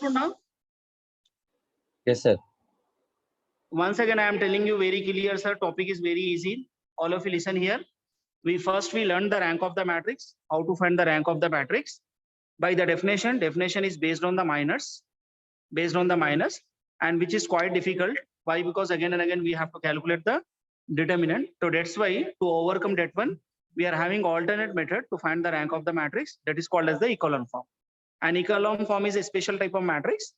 now? Yes, sir. Once again, I am telling you very clear, sir. Topic is very easy. All of you listen here. We learn the rank of the matrix. How to find the rank of the matrix? By the definition. Definition is based on the minus, and which is quite difficult. Why? Because again and again we have to calculate the determinant. So that's why to overcome that one, we are having alternate method to find the rank of the matrix. That is called as the echelon form. An echelon form is a special type of matrix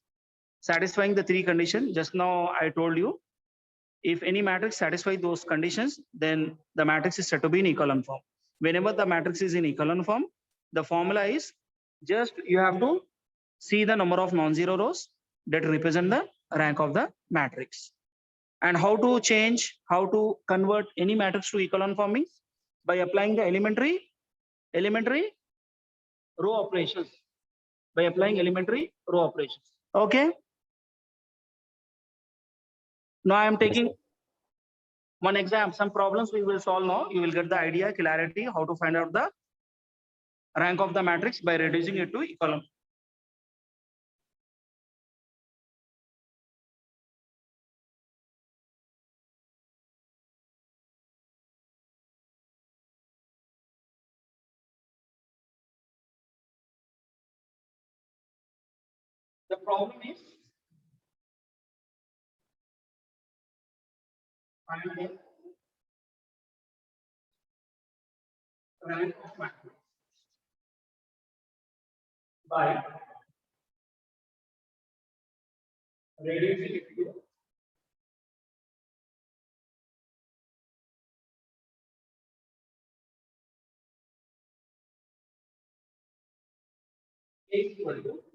satisfying the three conditions. Just now I told you, if any matrix satisfies those conditions, then the matrix is said to be in echelon form. Whenever the matrix is in echelon form, the formula is just you have to see the number of non-zero rows that represent the rank of the matrix. And how to change, how to convert any matrix to echelon form means by applying the elementary row operations. By applying elementary row operations. Okay. Now I am taking one exam. Some problems we will solve now. You will get the idea, clarity, how to find out the rank of the matrix by reducing it to echelon. The problem is finding rank of matrix by reducing it to A equal to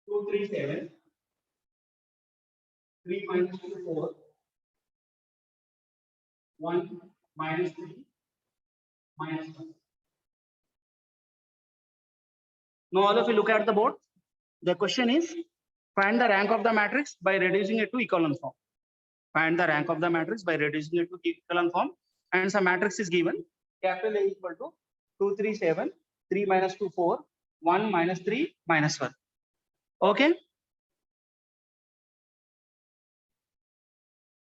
237, 3 minus 2, 4, 1 minus 3, minus 1. Now all of you look at the board. The question is, find the rank of the matrix by reducing it to echelon form. Find the rank of the matrix by reducing it to echelon form. And some matrix is given. Capital A equal to 237, 3 minus 2, 4, 1 minus 3, minus 1. Okay?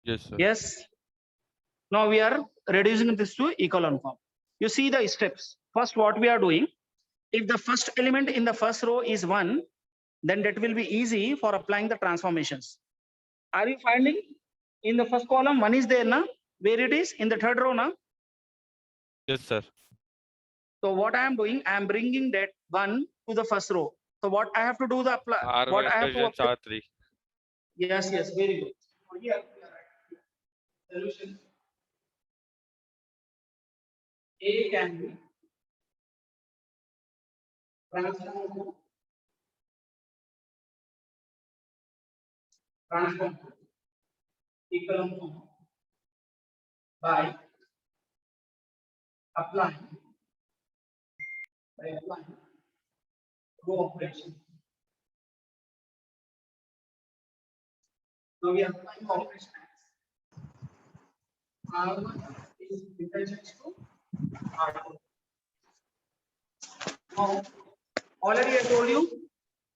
Yes, sir. Yes. Now we are reducing this to echelon form. You see the steps. First, what we are doing, if the first element in the first row is 1, then that will be easy for applying the transformations. Are you finding in the first column 1 is there now? Where it is? In the third row now? Yes, sir. So what I am doing, I am bringing that 1 to the first row. So what I have to do the apply? R1 What I have to apply? R3. Yes, yes, very good. So here, solution A can be transformed to echelon form by applying row operation. Now we are applying operation. R1 is interchange to R2. Now, already I told you,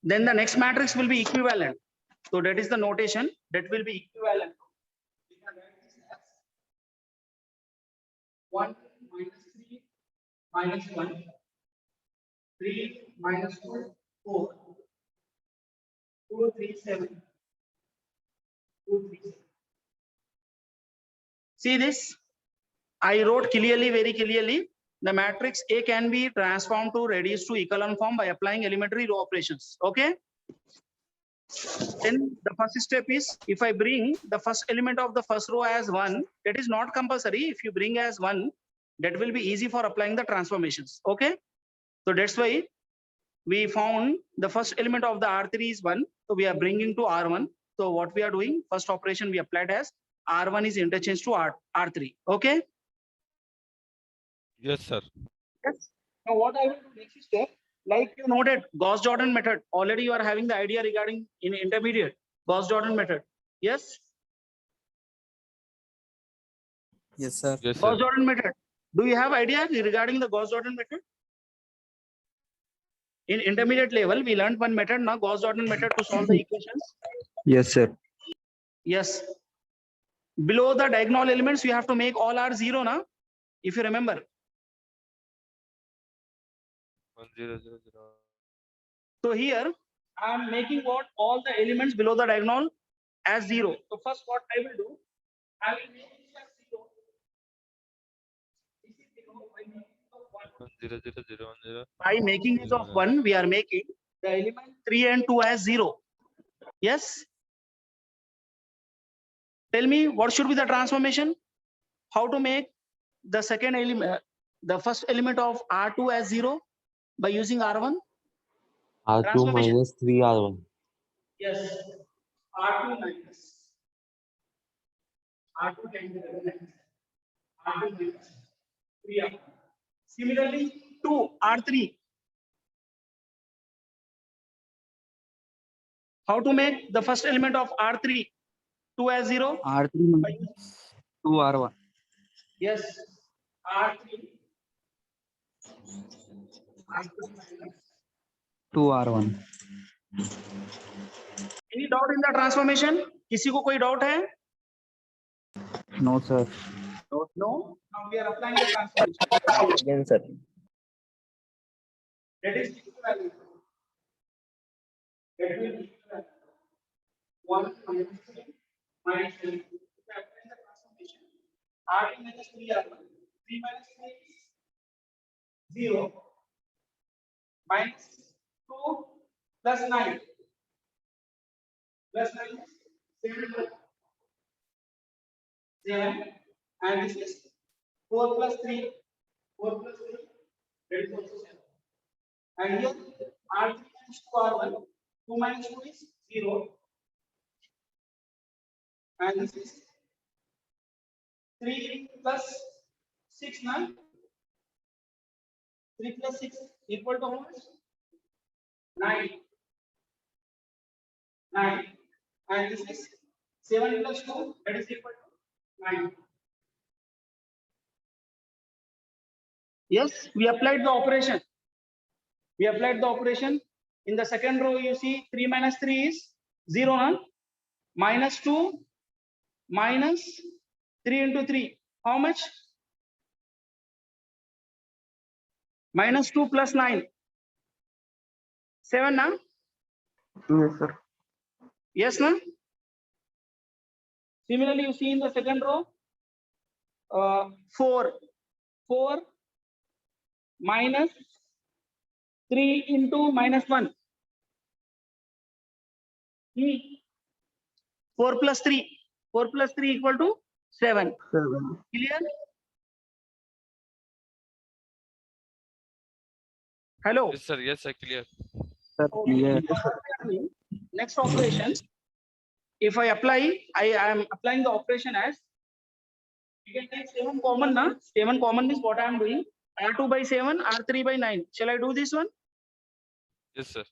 then the next matrix will be equivalent. So that is the notation that will be equivalent. We can write this as 1 minus 3 minus 1, 3 minus 2, 4, 2, 3, 7, 2, 3, 7. See this? I wrote clearly, very clearly, the matrix A can be transformed to reduce to echelon form by applying elementary row operations. Okay? Then the first step is, if I bring the first element of the first row as 1, that is not compulsory. If you bring as 1, that will be easy for applying the transformations. Okay? So that's why we found the first element of the R3 is 1. So we are bringing to R1. So what we are doing, first operation we applied as R1 is interchanged to R3. Okay? Yes, sir. Yes. Now what I will do next step, like you noted Gauss-Jordan method. Already you are having the idea regarding in intermediate Gauss-Jordan method. Yes. Yes, sir. Yes, sir. Gauss-Jordan method. Do you have idea regarding the Gauss-Jordan method? In intermediate level, we learned one method now, Gauss-Jordan method to solve the equations. Yes, sir. Yes. Below the diagonal elements, we have to make all are zero now. If you remember. 1 0 0 0. So here I am making what all the elements below the diagonal as zero. So first what I will do, I will make it as zero. This is zero by making of 1. 1 0 0 0 1 0. By making use of 1, we are making the element 3 and 2 as 0. Yes. Tell me what should be the transformation? How to make the second element, the first element of R2 as 0 by using R1? R2 Transformation. minus 3R1. Yes. R2 minus R2 minus R2 minus 3R. Similarly, 2 R3. How to make the first element of R3 2 as 0? R3 minus 2R1. Yes. R3. R2 minus. 2R1. Any doubt in the transformation? किसी को कोई doubt है? No, sir. No. Now we are applying the transformation. Again, sir. That is equal value. That will be equal value. 1 minus 3 minus 3. If I apply the transformation, R minus 3R1. 3 minus 3 is 0. Minus 2 plus 9. Plus 9 is 7. 7. And this is 4 plus 3. 4 plus 3. That is also 7. And here R3 minus 2R1. 2 minus 2 is 0. And this is 3 plus 6 now. 3 plus 6 equal to how much? 9. 9. And this is 7 plus 2, that is equal to 9. Yes, we applied the operation. We applied the operation. In the second row, you see 3 minus 3 is 0, huh? Minus 2 minus 3 into 3. How much? Minus 2 plus 9. 7, huh? Yes, sir. Yes, no? Similarly, you see in the second row, 4. 4 minus 3 into minus 1. 4 plus 3. 4 plus 3 equal to 7. 7. Clear? Hello. Yes, sir. Yes, sir. Clear. Sir, clear. Next operation. If I apply, I am applying the operation as you can take 7 common now. 7 common is what I am doing. R2 by 7, R3 by 9. Shall I do this one? Yes, sir.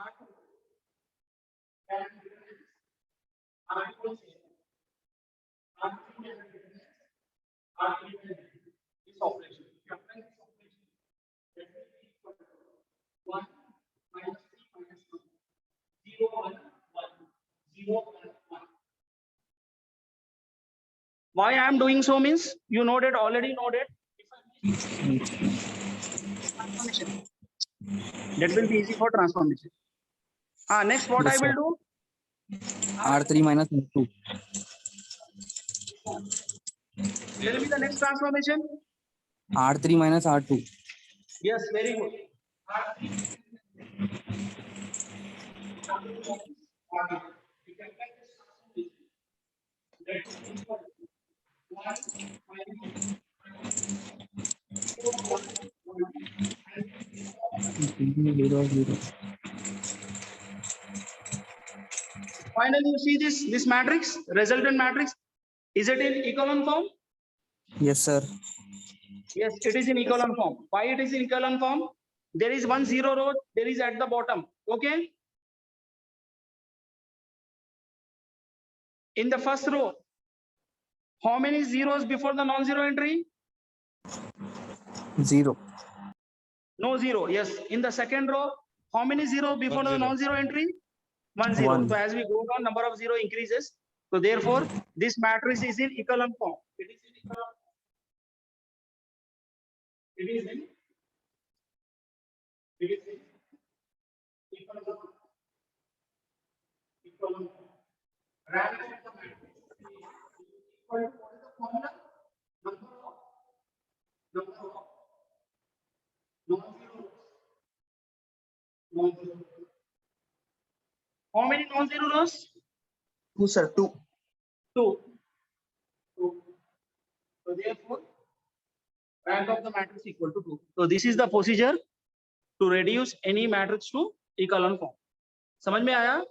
R2 R2 R3 this operation. You apply this operation. That will be equal to 1 minus 3 minus 1. 0 1 1 0 1 1. Why I am doing so means you know that already know that if I make transformation, that will be easy for transformation. Next what Yes, I will sir. do? R3 minus 2. Tell me the next transformation. R3 minus R2. Yes, very good. R3. You can take this transformation. That is equal to 1 minus 4 1 0, 0. Finally, you see this matrix, resultant matrix. Is it in echelon form? Yes, sir. Yes, it is in echelon form. Why it is in echelon form? There is 1 0 row, there is at the bottom. Okay. In the first row, How many zeros before the non-zero entry? 0. No zero. Yes. In the second row, how many zero before the 0. non-zero entry? 1 0. 1. So as we go down, number of zero increases. So therefore, this matrix is in echelon form. It is in echelon form. It is in echelon form. Echelon form. Rank of the matrix is equal to what is the formula? Number of non-zero. Non-zero. How many non-zero rows? 2, sir. 2. 2. So therefore, rank of the matrix equal to 2. So this is the procedure to reduce any matrix to echelon form. समझ में आया?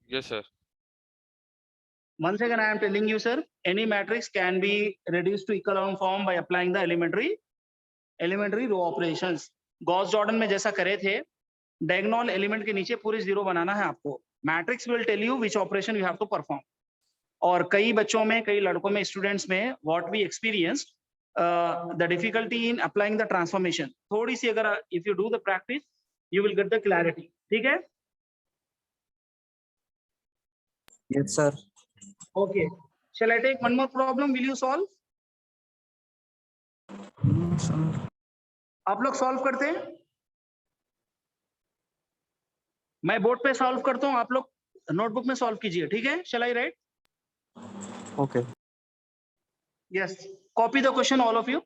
Yes, sir. Once again, I am telling you, sir, any matrix can be reduced to echelon form by applying the elementary row operations. Gauss Jordan में जैसा करे थे, diagonal element के नीचे पूरे जीरो बनाना है आपको. Matrix will tell you which operation you have to perform. और कई बच्चों में, कई लड़कों में, स्टूडेंट्स में what we experienced the difficulty in applying the transformation. थोड़ी सी अगर if you do the practice, you will get the clarity. ठीक है? Yes, sir. Okay. Shall I take one more problem? Will you solve? Sir. आप लोग solve करते हैं? मैं board पे सॉल्व करता हूँ, आप लोग नोटबुक में सॉल्व कीजिए. ठीक है? Shall I write? Okay. Yes. Copy the question, all of you.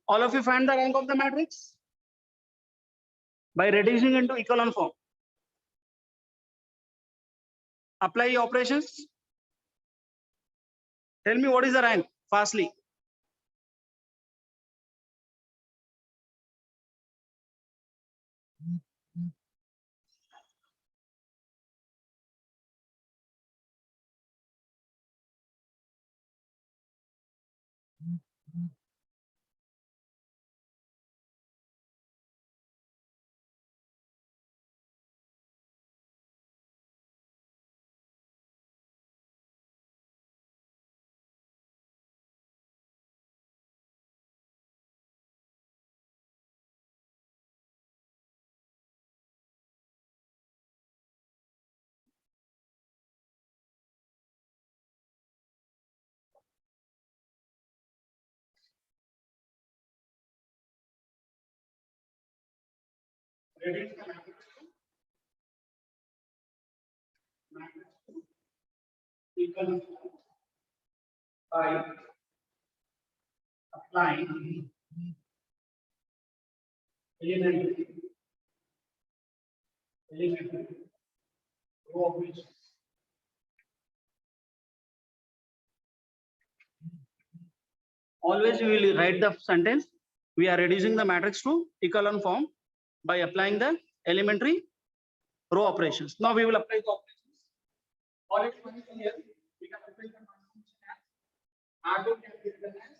All of you find the rank of the matrix by reducing into echelon form. Apply operations. Tell me what is the rank fastly. Reduce the matrix to echelon form by applying elementary row operations. Always we will write the sentence. We are reducing the matrix to echelon form by applying the elementary row operations. Now we will apply the operations. Already one is here. We can apply the transformation as R2 can be written as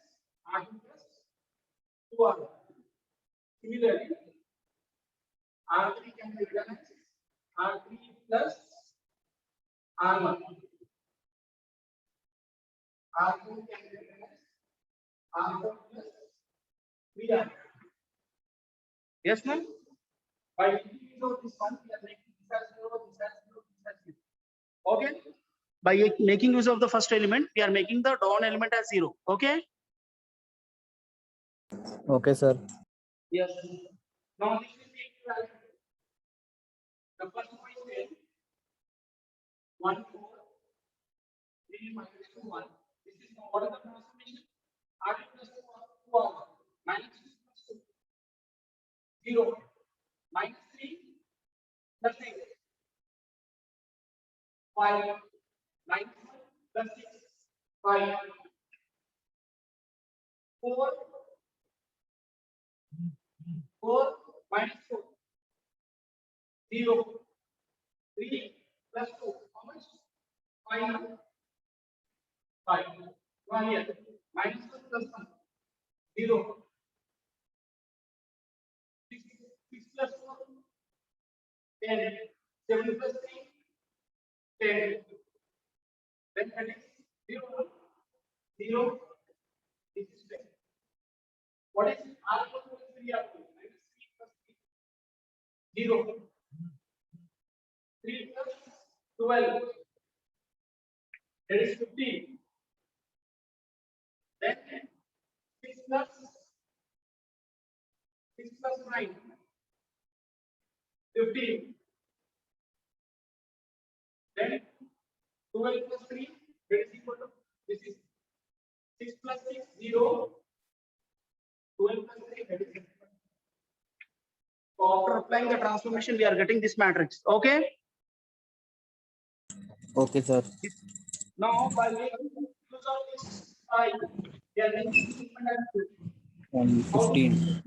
R2 plus 2R1. Similarly, R3 can be written as R3 plus R1. R2 can be written as R4 plus 3R. Yes, ma'am? By making use of this one, we are making this as 0, this as 0, this as 0. Okay. By making use of the first element, we are making the down element as 0. Okay. Okay, sir. Yes. Now this is the equivalent. The first one is 1, 4, 3 minus 2, 1. This is what is the transformation? R plus 2 R minus 2 plus 2. 0 minus 3 plus 6. 5 minus 1 plus 6. 5. 4 minus 4. 0. 3 plus 2. How much? 5. 5. 1 here. Minus 1 plus 1. 0. 6 plus 4. 10. 7 plus 3. 10. Then that is 0. 0. This is 10. What is R plus 3 R? Minus 3 plus 3. 0. 3 plus 12. That is 15. Then 6 plus 9. 15. Then 12 plus 3. That is equal to this is 6 plus 6 0. 12 plus 3. That is equal to. So after applying the transformation, we are getting this matrix. Okay. Okay, sir. Now by making use of this we are making 15.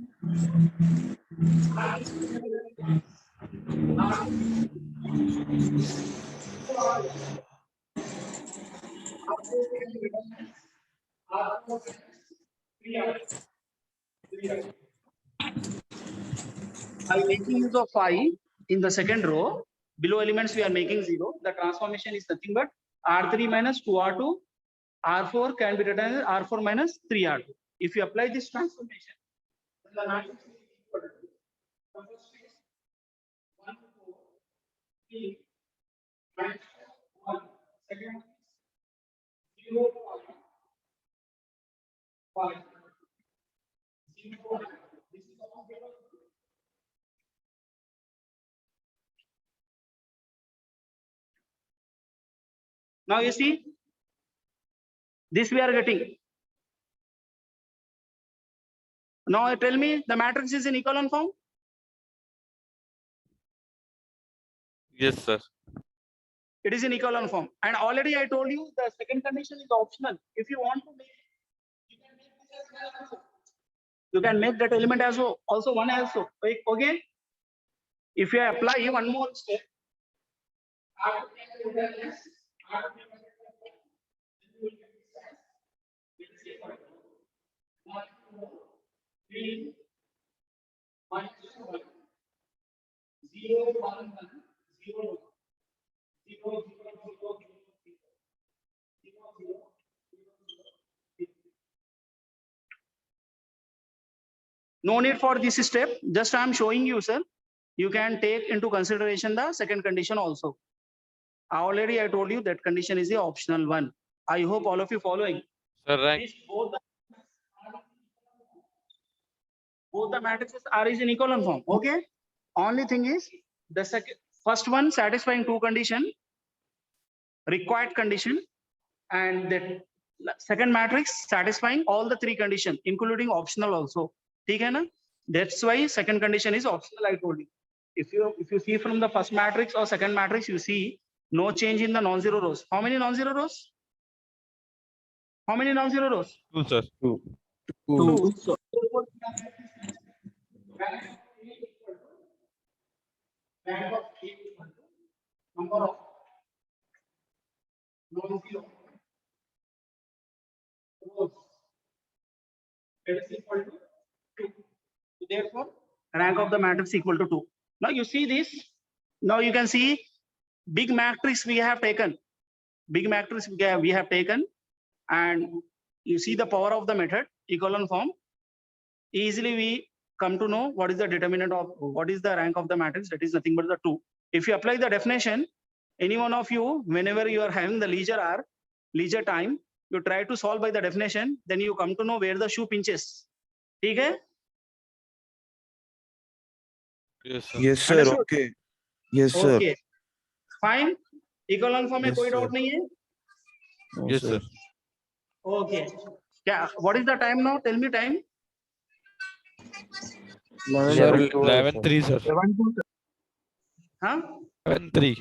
By making use of phi in the second row, below elements we are making 0. The transformation is nothing but R3 minus 2R2, R4 can be written as R4 minus 3R2. If you apply this transformation, then the matrix is equal to the first is 1, 4, 3 minus 1. Second one is 0, 5, 5, 0, 1. This is all given. Now you see, this we are getting. Now tell me, the matrix is in echelon form. Yes, sir. It is in echelon form. And already I told you the second condition is optional. If you want to make, you can make this as well also. You can make that element as well, also one also. Okay. If you apply one more step, no need for this step. Just I am showing you, sir. You can take into consideration the second condition also. Already I told you that condition is the optional one. I hope all of you following. Sir, rank. These both the matrices are is in echelon form. Okay. Only thing is the first one satisfying two condition, required condition, and the second matrix satisfying all the three conditions, including optional also. Okay, na? That's why second condition is optional. I told you. If you see from the first matrix or second matrix, you see no change in the non-zero rows. How many non-zero rows? How many non-zero rows? 2, sir. 2. Number of non-zero rows. It is equal to 2. So therefore, rank of the matrix equal to 2. Now you see this. Now you can see big matrix we have taken. Big matrix we have taken, and you see the power of the method echelon form. Easily we come to know what is the determinant of what is the rank of the matrix. That is nothing but the 2. If you apply the definition, any one of you, whenever you are having the leisure hour, leisure time, you try to solve by the definition, then you come to know where the shoe pinches. ठीक है? Yes, sir. Yes, sir. Understood? Okay. Yes, sir. Okay. Fine. Equal form में Yes, कोई sir. Doubt नहीं है? No, Yes, sir. Okay. क्या? What is the time now? Tell me time. Sir, 11-3, sir. हाँ? 11-3.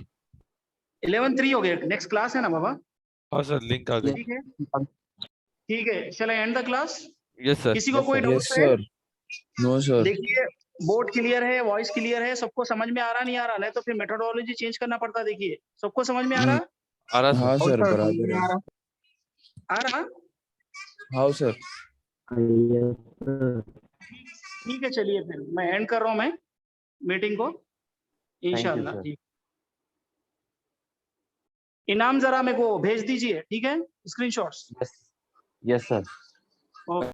11:03 हो गया. Next class है ना बाबा? हाँ सर, लिंक आ गई. ठीक है. ठीक है. Shall I end the class? Yes, sir. किसी को कोई डाउट Yes, है? sir. No, sir. देखिए बोर्ड क्लियर है, वॉइस क्लियर है, सबको समझ में आ रहा नहीं आ रहा, नहीं तो फिर मेथोडोलॉजी चेंज करना पड़ता. देखिए सबको समझ में आ रहा आ रहा हाँ सर. सर बराबर है. आ रहा. हाँ सर. ठीक है, चलिए फिर मैं एंड कर रहा हूँ मैं मीटिंग को इंशाल्लाह. sir. ठीक. इनाम जरा मेरे को भेज दीजिए, ठीक है, स्क्रीनशॉट्स. Yes, yes, sir.